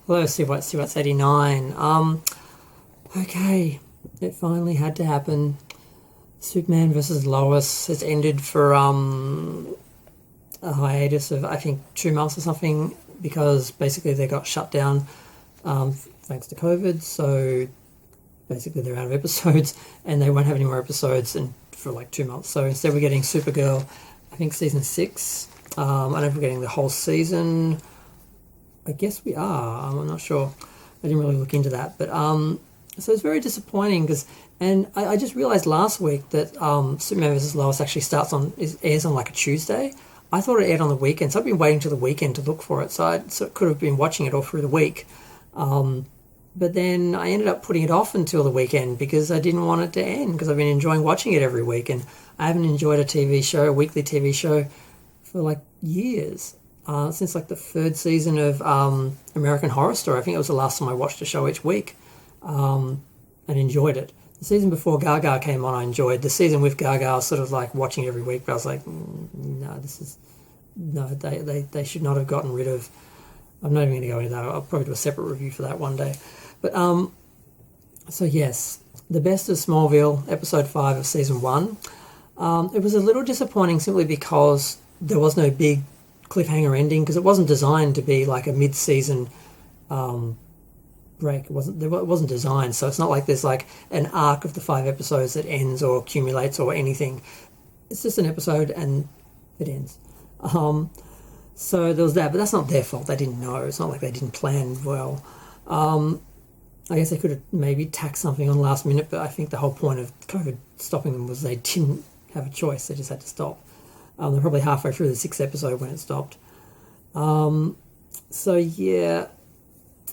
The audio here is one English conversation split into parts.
Hello, see what's 89. Okay, it finally had to happen. Superman versus Lois has ended for a hiatus of I think 2 months or something because basically they got shut down thanks to COVID. So basically they're out of episodes and they won't have any more episodes for like 2 months. So instead we're getting Supergirl, I think season 6. I don't know if we're getting the whole season. I guess we are. I'm not sure. I didn't really look into that, but so it's very disappointing and I just realized last week that Superman vs. Lois actually airs on like a Tuesday. I thought it aired on the weekend, so I've been waiting till the weekend to look for it. So I could have been watching it all through the week, but then I ended up putting it off until the weekend because I didn't want it to end because I've been enjoying watching it every week, and I haven't enjoyed a weekly TV show, for like years. Since like the third season of American Horror Story. I think it was the last time I watched a show each week and enjoyed it. The season before Gaga came on, I enjoyed. The season with Gaga, I was sort of like watching it every week, but I was like, they should not have gotten rid of. I'm not even going to go into that. I'll probably do a separate review for that one day. But so yes, the best of Smallville, episode 5 of season 1. It was a little disappointing simply because there was no big cliffhanger ending because it wasn't designed to be like a mid-season break. It wasn't designed, so it's not like there's like an arc of the 5 episodes that ends or accumulates or anything. It's just an episode and it ends. So there was that, but that's not their fault. They didn't know. It's not like they didn't plan well. I guess they could have maybe tacked something on last minute, but I think the whole point of COVID stopping them was they didn't have a choice. They just had to stop. They're probably halfway through the 6th episode when it stopped. So yeah,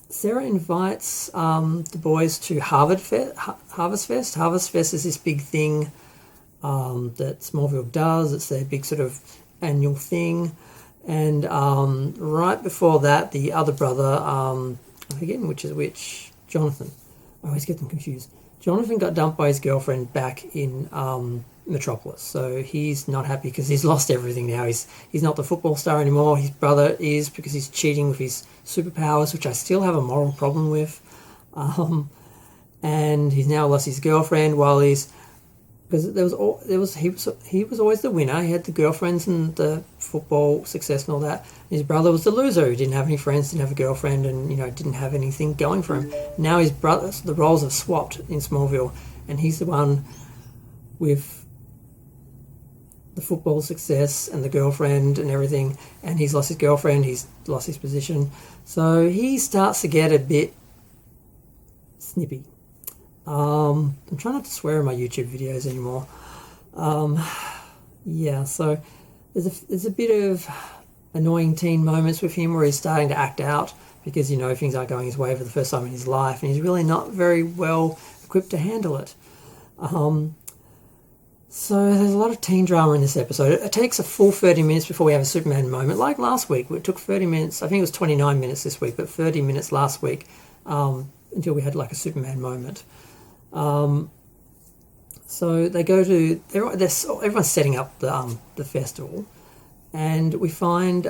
Sarah invites the boys to Harvest Fest. Harvest Fest is this big thing that Smallville does. It's their big sort of annual thing. And right before that, the other brother, I'm forgetting which is which, Jonathan. I always get them confused. Jonathan got dumped by his girlfriend back in Metropolis, so he's not happy because he's lost everything now. He's not the football star anymore. His brother is, because he's cheating with his superpowers, which I still have a moral problem with. And he's now lost his girlfriend because he was always the winner. He had the girlfriends and the football success and all that. His brother was the loser who didn't have any friends, didn't have a girlfriend, and didn't have anything going for him. Now his brother, the roles have swapped in Smallville, and he's the one with the football success and the girlfriend and everything, and he's lost his girlfriend, he's lost his position, so he starts to get a bit snippy. I'm trying not to swear in my YouTube videos anymore. Yeah, so there's a bit of annoying teen moments with him where he's starting to act out because things aren't going his way for the first time in his life, and he's really not very well equipped to handle it. So there's a lot of teen drama in this episode. It takes a full 30 minutes before we have a Superman moment. Like last week, it took 30 minutes. I think it was 29 minutes this week, but 30 minutes last week until we had like a Superman moment. So they go to... Everyone's setting up the festival. And we find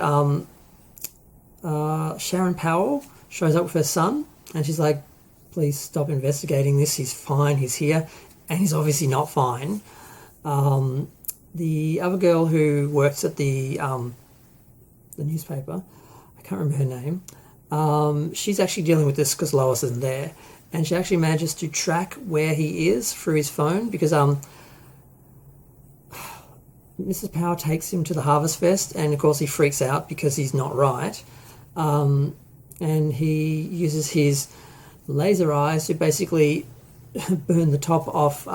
Sharon Powell shows up with her son. And she's like, please stop investigating this. He's fine. He's here. And he's obviously not fine. The other girl who works at the newspaper, I can't remember her name, she's actually dealing with this because Lois isn't there, and she actually manages to track where he is through his phone because Mrs. Power takes him to the Harvest Fest, and of course he freaks out because he's not right, and he uses his laser eyes to basically burn the top off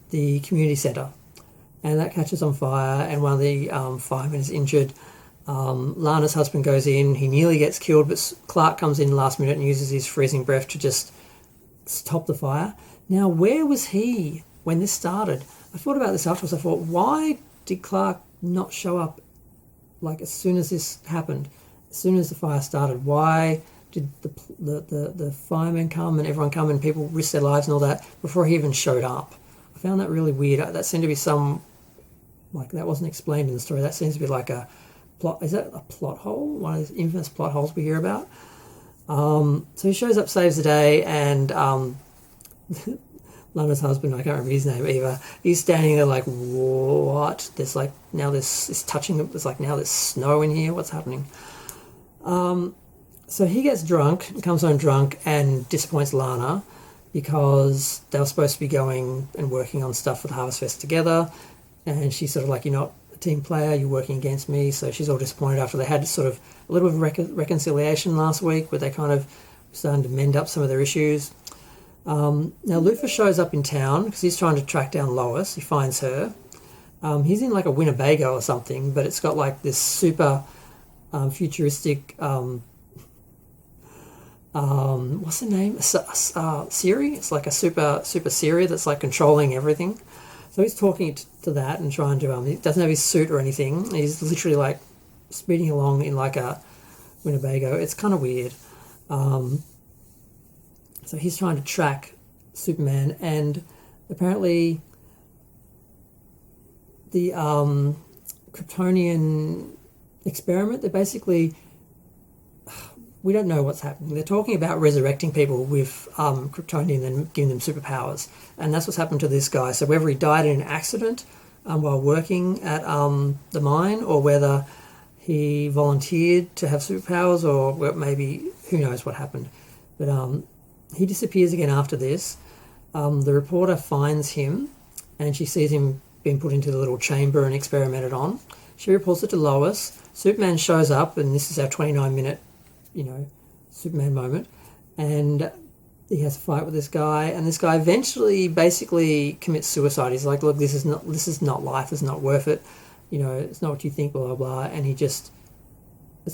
the community centre, and that catches on fire, and one of the firemen is injured. Lana's husband goes in, he nearly gets killed, but Clark comes in last minute and uses his freezing breath to just stop the fire. Now, where was he when this started? I thought about this afterwards. I thought, why did Clark not show up like as soon as this happened, as soon as the fire started? Why did the firemen come and everyone come and people risk their lives and all that before he even showed up? I found that really weird. That seemed to be that wasn't explained in the story. That seems to be like a plot. Is that a plot hole? One of those infamous plot holes we hear about? So he shows up, saves the day, and Lana's husband, I can't remember his name either, he's standing there like, what? There's like, now it's touching, there's like, now there's snow in here, what's happening? So he gets drunk, comes home drunk, and disappoints Lana because they were supposed to be going and working on stuff for the Harvest Fest together, and she's sort of like, you're not a team player, you're working against me, so she's all disappointed after they had sort of a little bit of reconciliation last week where they kind of starting to mend up some of their issues. Now Lufa shows up in town because he's trying to track down Lois. He finds her. He's in like a Winnebago or something, but it's got like this super futuristic what's the name? Siri. It's like a super Siri that's like controlling everything. So he's talking to that and trying to. He doesn't have his suit or anything. He's literally like speeding along in like a Winnebago. It's kind of weird. So he's trying to track Superman, and apparently the Kryptonian experiment, they're basically, we don't know what's happening. They're talking about resurrecting people with Kryptonian and giving them superpowers, and that's what's happened to this guy. So whether he died in an accident while working at the mine, or whether he volunteered to have superpowers, or maybe, who knows what happened. But he disappears again after this. The reporter finds him, and she sees him being put into the little chamber and experimented on. She reports it to Lois. Superman shows up, and this is our 29-minute, Superman moment. And he has a fight with this guy, and this guy eventually basically commits suicide. He's like, look, this is not life. It's not worth it. It's not what you think, blah, blah, blah. And it's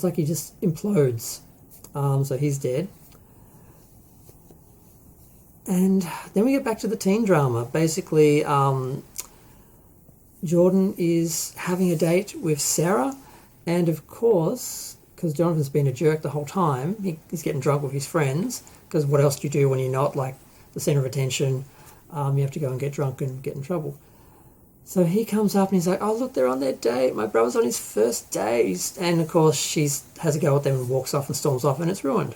like he just implodes. So he's dead. And then we get back to the teen drama. Basically, Jordan is having a date with Sarah, and of course, because Jonathan's been a jerk the whole time, he's getting drunk with his friends, because what else do you do when you're not like the centre of attention? You have to go and get drunk and get in trouble. So he comes up and he's like, oh, look, they're on their date. My brother's on his first date. And of course, she has a go at them and walks off and storms off, and it's ruined.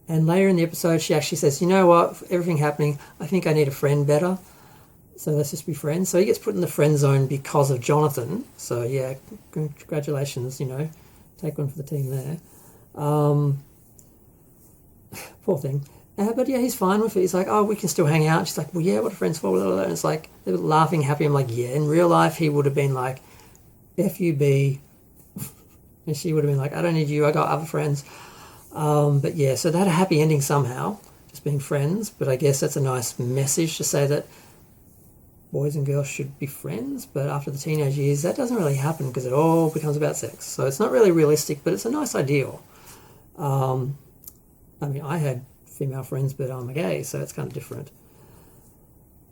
And later in the episode, she actually says, you know what, for everything happening, I think I need a friend better. So let's just be friends. So he gets put in the friend zone because of Jonathan. So yeah, congratulations, take one for the team there. Poor thing. But yeah, he's fine with it. He's like, oh, we can still hang out. She's like, well, yeah, what are friends for? And it's like, they're laughing, happy. I'm like, yeah, in real life, he would have been like, F-U-B. And she would have been like, I don't need you, I got other friends. But yeah, so they had a happy ending somehow, just being friends. But I guess that's a nice message to say that boys and girls should be friends. But after the teenage years, that doesn't really happen because it all becomes about sex. So it's not really realistic, but it's a nice ideal. I had female friends, but I'm a gay, so it's kind of different.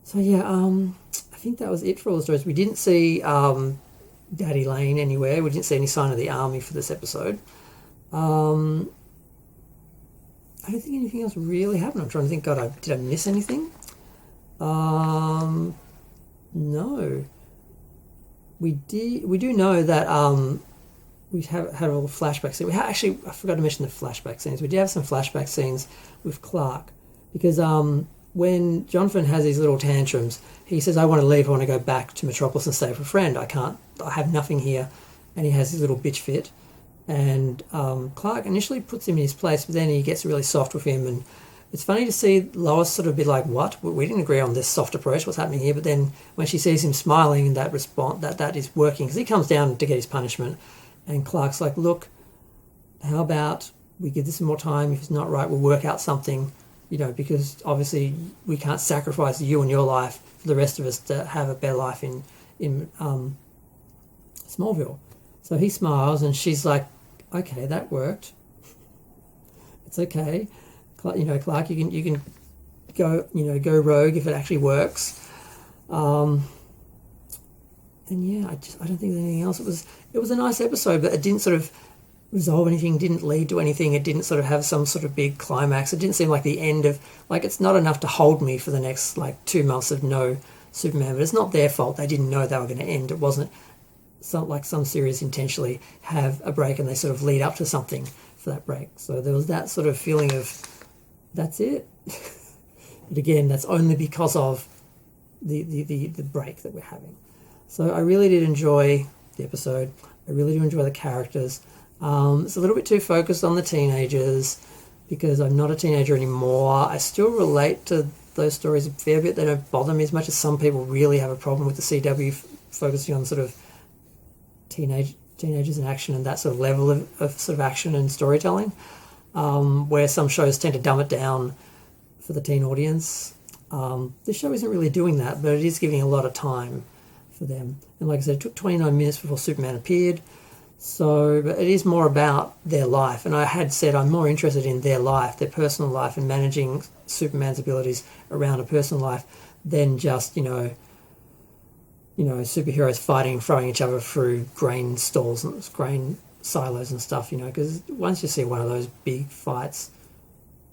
So yeah, I think that was it for all the stories. We didn't see Daddy Lane anywhere. We didn't see any sign of the army for this episode. I don't think anything else really happened. I'm trying to think, did I miss anything? No. We do know that we have had all the flashbacks. Actually, I forgot to mention the flashback scenes. We do have some flashback scenes with Clark, because when Jonathan has these little tantrums, he says, I want to leave, I want to go back to Metropolis and stay with a friend. I have nothing here. And he has his little bitch fit. And Clark initially puts him in his place, but then he gets really soft with him. And it's funny to see Lois sort of be like, what? We didn't agree on this soft approach. What's happening here? But then when she sees him smiling and that is working, because he comes down to get his punishment. And Clark's like, look, how about we give this some more time? If it's not right, we'll work out something, because obviously we can't sacrifice you and your life for the rest of us to have a better life in Smallville. So he smiles, and she's like, okay, that worked. It's okay. Clark, you can go rogue if it actually works. And yeah, I don't think there's anything else. It was a nice episode, but it didn't sort of resolve anything, didn't lead to anything. It didn't sort of have some sort of big climax. It didn't seem like the end of, it's not enough to hold me for the next 2 months of no Superman. But it's not their fault. They didn't know they were going to end. It wasn't some series intentionally have a break and they sort of lead up to something for that break. So there was that sort of feeling of, that's it. But again, that's only because of the break that we're having. So I really did enjoy the episode. I really do enjoy the characters. It's a little bit too focused on the teenagers because I'm not a teenager anymore. I still relate to those stories a fair bit. They don't bother me as much as some people really have a problem with the CW focusing on sort of teenagers in action and that sort of level of sort of action and storytelling, where some shows tend to dumb it down for the teen audience. This show isn't really doing that, but it is giving a lot of time for them. And like I said, it took 29 minutes before Superman appeared. So, but it is more about their life. And I had said I'm more interested in their life, their personal life, and managing Superman's abilities around a personal life than just, superheroes fighting and throwing each other through grain stalls and grain silos and stuff, because once you see one of those big fights,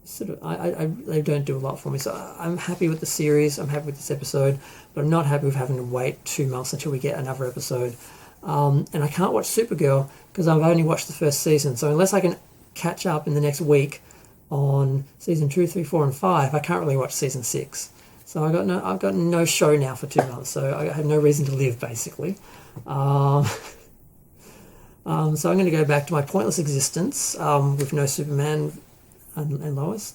sort of, they don't do a lot for me. So I'm happy with the series. I'm happy with this episode, but I'm not happy with having to wait 2 months until we get another episode. And I can't watch Supergirl because I've only watched the first season. So unless I can catch up in the next week on season 2, 3, 4, and 5, I can't really watch season 6. So I've got no show now for 2 months. So I have no reason to live, basically. So I'm going to go back to my pointless existence with no Superman and Lois.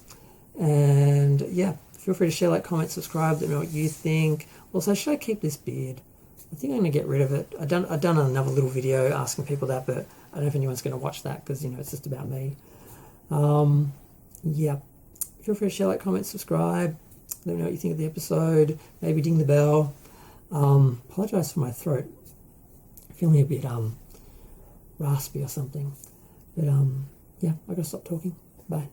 And yeah, feel free to share, like, comment, subscribe. Let me know what you think. Also, should I keep this beard? I think I'm going to get rid of it. I've done another little video asking people that, but I don't know if anyone's going to watch that because, it's just about me. Yeah. Feel free to share, like, comment, subscribe. Let me know what you think of the episode. Maybe ding the bell. Apologise for my throat. I'm feeling a bit raspy or something. But yeah, I got to stop talking. Bye.